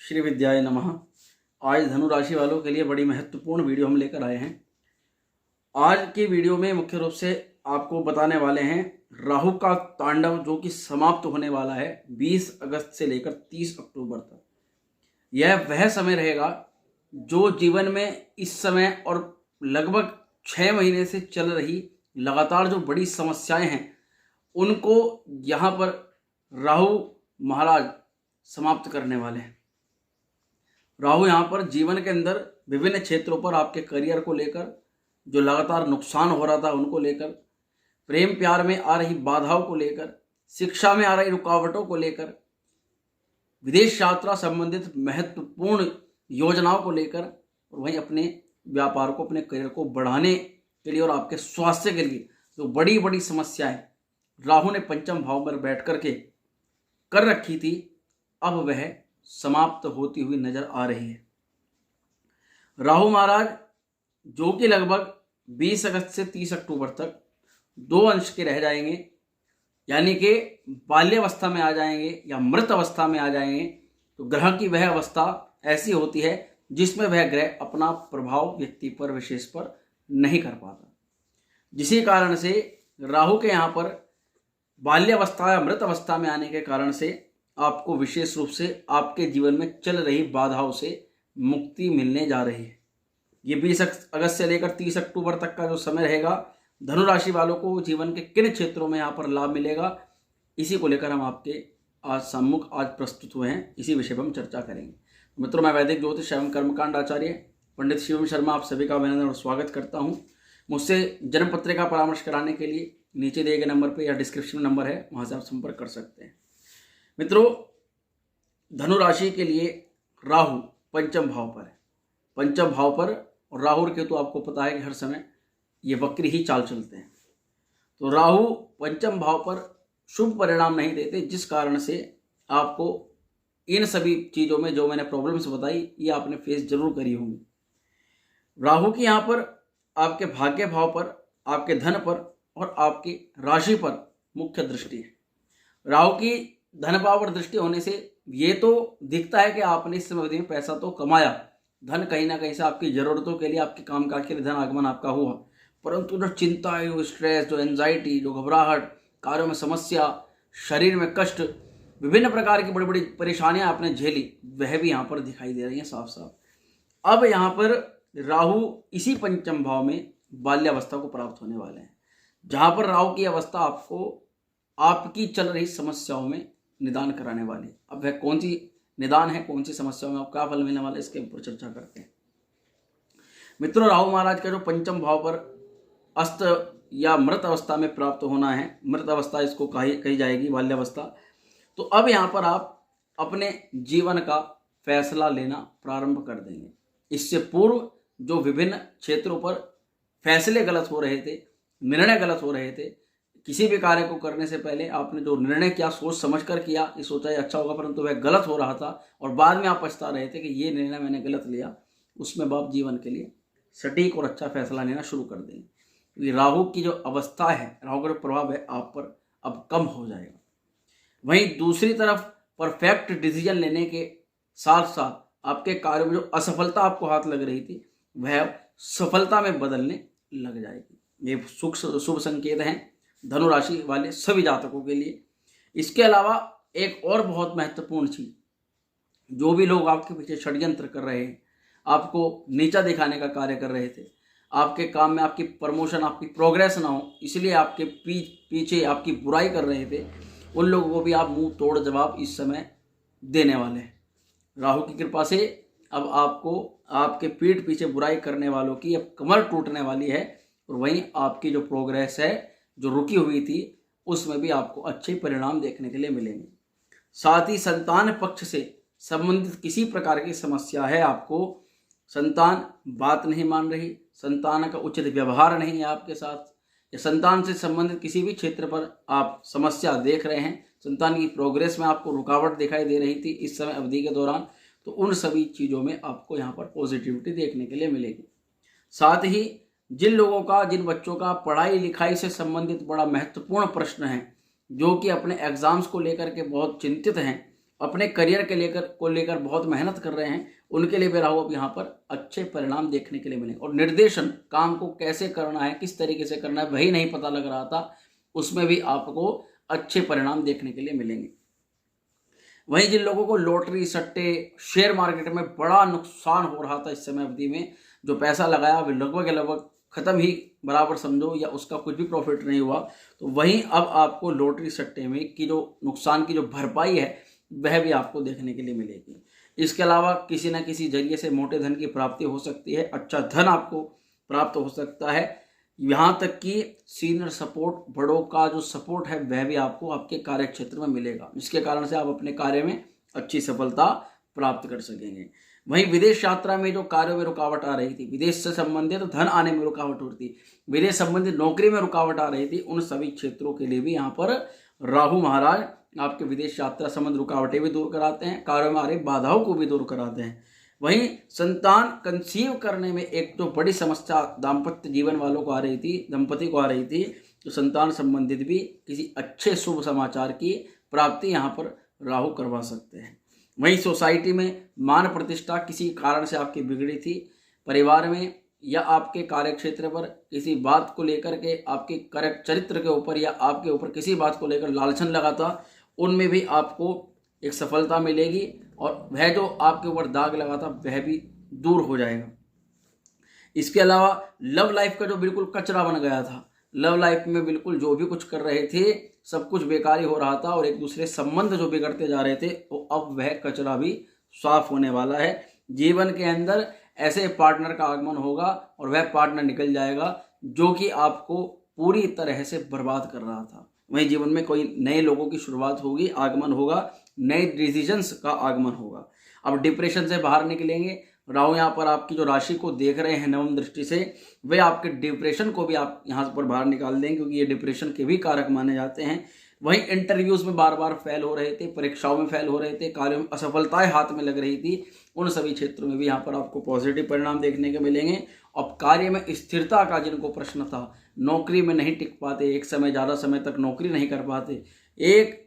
श्री विद्याय नमः। आज धनु राशि वालों के लिए बड़ी महत्वपूर्ण वीडियो हम लेकर आए हैं। आज की वीडियो में मुख्य रूप से आपको बताने वाले हैं राहु का तांडव जो कि समाप्त होने वाला है 20 अगस्त से लेकर 30 अक्टूबर तक। यह वह समय रहेगा जो जीवन में इस समय और लगभग 6 महीने से चल रही लगातार जो बड़ी समस्याएं हैं उनको यहाँ पर राहु महाराज समाप्त करने वाले हैं। राहु यहाँ पर जीवन के अंदर विभिन्न क्षेत्रों पर आपके करियर को लेकर जो लगातार नुकसान हो रहा था उनको लेकर, प्रेम प्यार में आ रही बाधाओं को लेकर, शिक्षा में आ रही रुकावटों को लेकर, विदेश यात्रा संबंधित महत्वपूर्ण योजनाओं को लेकर और वहीं अपने व्यापार को, अपने करियर को बढ़ाने के लिए और आपके स्वास्थ्य के लिए जो बड़ी बड़ी समस्याएं राहु ने पंचम भाव पर बैठ करके कर रखी थी, अब वह समाप्त होती हुई नजर आ रही है। राहु महाराज जो कि लगभग 20 अगस्त से 30 अक्टूबर तक 2 अंश के रह जाएंगे, यानी कि बाल्यावस्था में आ जाएंगे या मृत अवस्था में आ जाएंगे। तो ग्रह की वह अवस्था ऐसी होती है जिसमें वह ग्रह अपना प्रभाव व्यक्ति पर, विशेष पर नहीं कर पाता, जिसी कारण से राहु के यहाँ पर बाल्यावस्था या मृत अवस्था में आने के कारण से आपको विशेष रूप से आपके जीवन में चल रही बाधाओं से मुक्ति मिलने जा रही है। ये 20 अगस्त से लेकर 30 अक्टूबर तक का जो समय रहेगा, धनु राशि वालों को जीवन के किन क्षेत्रों में यहाँ पर लाभ मिलेगा, इसी को लेकर हम आपके आज सम्मुख आज प्रस्तुत हुए हैं। इसी विषय पर हम चर्चा करेंगे। मित्रों, मैं वैदिक ज्योतिष एवं कर्मकांड आचार्य पंडित शिवम शर्मा आप सभी का अभिनंदन और स्वागत करता हूँ। मुझसे जन्म पत्रिका परामर्श कराने के लिए नीचे दिए गए नंबर पर या डिस्क्रिप्शन में नंबर है, वहाँ से आप संपर्क कर सकते हैं। मित्रों, धनु राशि के लिए राहु पंचम भाव पर है। पंचम भाव पर और राहु और केतु आपको पता है कि हर समय ये वक्री ही चाल चलते हैं। तो राहु पंचम भाव पर शुभ परिणाम नहीं देते, जिस कारण से आपको इन सभी चीज़ों में जो मैंने प्रॉब्लम्स बताई ये आपने फेस जरूर करी होंगी। राहु की यहाँ पर आपके भाग्य भाव पर, आपके धन पर और आपकी राशि पर मुख्य दृष्टि है। राहु की धन भाव पर दृष्टि होने से ये तो दिखता है कि आपने इस अवधि में पैसा तो कमाया, धन कहीं ना कहीं से आपकी ज़रूरतों के लिए, आपके कामकाज के लिए धन आगमन आपका हुआ, परंतु जो चिंता है, जो स्ट्रेस, जो एंजाइटी, जो घबराहट, कार्यों में समस्या, शरीर में कष्ट, विभिन्न प्रकार की बड़ी बड़ी परेशानियां आपने झेली, वह भी यहाँ पर दिखाई दे रही हैं साफ साफ। अब यहाँ पर राहु इसी पंचम भाव में बाल्यावस्था को प्राप्त होने वाले हैं, जहाँ पर राहु की अवस्था आपको आपकी चल रही समस्याओं में निदान कराने वाली। अब वह कौन सी निदान है, कौन सी समस्याओं में आपको क्या फल मिलने वाला है, इसके ऊपर चर्चा करते हैं। मित्रों, राहु महाराज का जो पंचम भाव पर अस्त या मृत अवस्था में प्राप्त होना है, मृत अवस्था इसको कही जाएगी, बाल्यावस्था। तो अब यहाँ पर आप अपने जीवन का फैसला लेना प्रारंभ कर देंगे। इससे पूर्व जो विभिन्न क्षेत्रों पर फैसले गलत हो रहे थे, निर्णय गलत हो रहे थे, किसी भी कार्य को करने से पहले आपने जो निर्णय किया सोच समझ कर किया, ये सोचा है अच्छा होगा, परंतु वह गलत हो रहा था और बाद में आप पछता रहे थे कि ये निर्णय मैंने गलत लिया, उसमें आप जीवन के लिए सटीक और अच्छा फैसला लेना शुरू कर देंगे। क्योंकि राहु की जो अवस्था है, राहु का जो प्रभाव है आप पर अब कम हो जाएगा। वहीं दूसरी तरफ परफेक्ट डिसीजन लेने के साथ साथ आपके कार्य में जो असफलता आपको हाथ लग रही थी वह सफलता में बदलने लग जाएगी। ये शुभ संकेत हैं धनु राशि वाले सभी जातकों के लिए। इसके अलावा एक और बहुत महत्वपूर्ण चीज, जो भी लोग आपके पीछे षड्यंत्र कर रहे हैं, आपको नीचा दिखाने का कार्य कर रहे थे, आपके काम में आपकी प्रमोशन, आपकी प्रोग्रेस ना हो, इसलिए आपके पीछे आपकी बुराई कर रहे थे, उन लोगों को भी आप मुंह तोड़ जवाब इस समय देने वाले हैं। राहु की कृपा से अब आपको आपके पीठ पीछे बुराई करने वालों की अब कमर टूटने वाली है और वहीं आपकी जो प्रोग्रेस है, जो रुकी हुई थी, उसमें भी आपको अच्छे परिणाम देखने के लिए मिलेंगे। साथ ही संतान पक्ष से संबंधित किसी प्रकार की समस्या है, आपको संतान बात नहीं मान रही, संतान का उचित व्यवहार नहीं है आपके साथ, या संतान से संबंधित किसी भी क्षेत्र पर आप समस्या देख रहे हैं, संतान की प्रोग्रेस में आपको रुकावट दिखाई दे रही थी इस समय अवधि के दौरान, तो उन सभी चीज़ों में आपको यहाँ पर पॉजिटिविटी देखने के लिए मिलेगी। साथ ही जिन लोगों का, जिन बच्चों का पढ़ाई लिखाई से संबंधित बड़ा महत्वपूर्ण प्रश्न है, जो कि अपने एग्जाम्स को लेकर के बहुत चिंतित हैं, अपने करियर के लेकर बहुत मेहनत कर रहे हैं, उनके लिए भी राहु अब यहाँ पर अच्छे परिणाम देखने के लिए मिलेंगे। और निर्देशन, काम को कैसे करना है, किस तरीके से करना है, वही नहीं पता लग रहा था, उसमें भी आपको अच्छे परिणाम देखने के लिए मिलेंगे। वहीं जिन लोगों को लॉटरी, सट्टे, शेयर मार्केट में बड़ा नुकसान हो रहा था इस समय अवधि में, जो पैसा लगाया वो लगभग खत्म ही बराबर समझो, या उसका कुछ भी प्रॉफिट नहीं हुआ, तो वहीं अब आपको लॉटरी सट्टे में की जो नुकसान की जो भरपाई है वह भी आपको देखने के लिए मिलेगी। इसके अलावा किसी न किसी जरिए से मोटे धन की प्राप्ति हो सकती है, अच्छा धन आपको प्राप्त हो सकता है। यहाँ तक कि सीनियर सपोर्ट, बड़ों का जो सपोर्ट है वह भी आपको आपके कार्य क्षेत्र में मिलेगा, जिसके कारण से आप अपने कार्य में अच्छी सफलता प्राप्त कर सकेंगे। वहीं विदेश यात्रा में जो कार्यों में रुकावट आ रही थी, विदेश से संबंधित तो धन आने में रुकावट हो रही थी, विदेश संबंधित नौकरी में रुकावट आ रही थी, उन सभी क्षेत्रों के लिए भी यहाँ पर राहु महाराज आपके विदेश यात्रा संबंध रुकावटें भी दूर कराते हैं, कार्यों में आ रही बाधाओं को भी दूर कराते हैं। वहीं संतान कंसीव करने में एक जो बड़ी समस्या दाम्पत्य जीवन वालों को आ रही थी, दंपति को आ रही थी, तो संतान संबंधित भी किसी अच्छे शुभ समाचार की प्राप्ति यहाँ पर राहु करवा सकते हैं। वहीं सोसाइटी में मान प्रतिष्ठा किसी कारण से आपकी बिगड़ी थी, परिवार में या आपके कार्य क्षेत्र पर किसी बात को लेकर के, आपके चरित्र के ऊपर या आपके ऊपर किसी बात को लेकर लालचन लगा था, उनमें भी आपको एक सफलता मिलेगी और वह जो आपके ऊपर दाग लगा था वह भी दूर हो जाएगा। इसके अलावा लव लाइफ का जो बिल्कुल कचरा बन गया था, लव लाइफ में बिल्कुल जो भी कुछ कर रहे थे सब कुछ बेकार ही हो रहा था और एक दूसरे संबंध जो बिगड़ते जा रहे थे, तो अब वह कचरा भी साफ होने वाला है। जीवन के अंदर ऐसे पार्टनर का आगमन होगा और वह पार्टनर निकल जाएगा जो कि आपको पूरी तरह से बर्बाद कर रहा था। वहीं जीवन में कोई नए लोगों की शुरुआत होगी, आगमन होगा, नए डिसीजंस का आगमन होगा। अब डिप्रेशन से बाहर निकलेंगे। राहु यहाँ पर आपकी जो राशि को देख रहे हैं नवम दृष्टि से, वे आपके डिप्रेशन को भी आप यहाँ पर बाहर निकाल देंगे, क्योंकि ये डिप्रेशन के भी कारक माने जाते हैं। वहीं इंटरव्यूज में बार बार फेल हो रहे थे, परीक्षाओं में फेल हो रहे थे, कार्यों में असफलताएं हाथ में लग रही थी, उन सभी क्षेत्रों में भी यहाँ पर आपको पॉजिटिव परिणाम देखने के मिलेंगे। अब कार्य में स्थिरता का जिनको प्रश्न था, नौकरी में नहीं टिक पाते, एक समय ज़्यादा समय तक नौकरी नहीं कर पाते, एक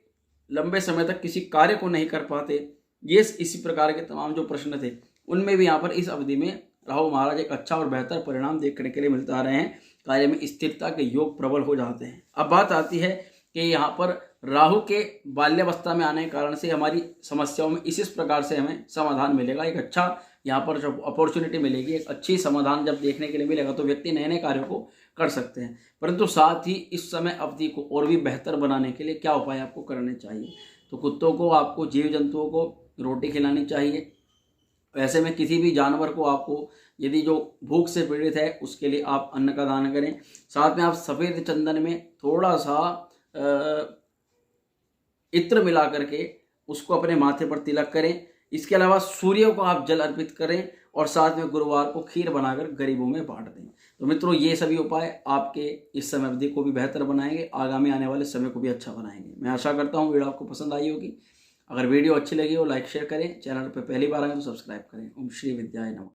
लंबे समय तक किसी कार्य को नहीं कर पाते, ये इसी प्रकार के तमाम जो प्रश्न थे, उनमें भी यहाँ पर इस अवधि में राहु महाराज एक अच्छा और बेहतर परिणाम देखने के लिए मिलता आ रहे हैं। कार्य में स्थिरता के योग प्रबल हो जाते हैं। अब बात आती है कि यहाँ पर राहु के बाल्यावस्था में आने के कारण से हमारी समस्याओं में इस प्रकार से हमें समाधान मिलेगा। एक अच्छा यहाँ पर जो अपॉर्चुनिटी मिलेगी, एक अच्छी समाधान जब देखने के लिए मिलेगा तो व्यक्ति नए नए कार्यों को कर सकते हैं। परंतु साथ ही इस समय अवधि को और भी बेहतर बनाने के लिए क्या उपाय आपको करने चाहिए? तो कुत्तों को, आपको जीव जंतुओं को रोटी खिलानी चाहिए। ऐसे में किसी भी जानवर को आपको, यदि जो भूख से पीड़ित है, उसके लिए आप अन्न का दान करें। साथ में आप सफ़ेद चंदन में थोड़ा सा इत्र मिला करके उसको अपने माथे पर तिलक करें। इसके अलावा सूर्य को आप जल अर्पित करें और साथ में गुरुवार को खीर बनाकर गरीबों में बांट दें। तो मित्रों, ये सभी उपाय आपके इस समय अवधि को भी बेहतर बनाएंगे, आगामी आने वाले समय को भी अच्छा बनाएंगे। मैं आशा करता हूँ वीडियो आपको पसंद आई होगी। अगर वीडियो अच्छी लगी हो लाइक शेयर करें, चैनल पर पहली बार आए तो सब्सक्राइब करें। ओम श्री विद्याय नमः।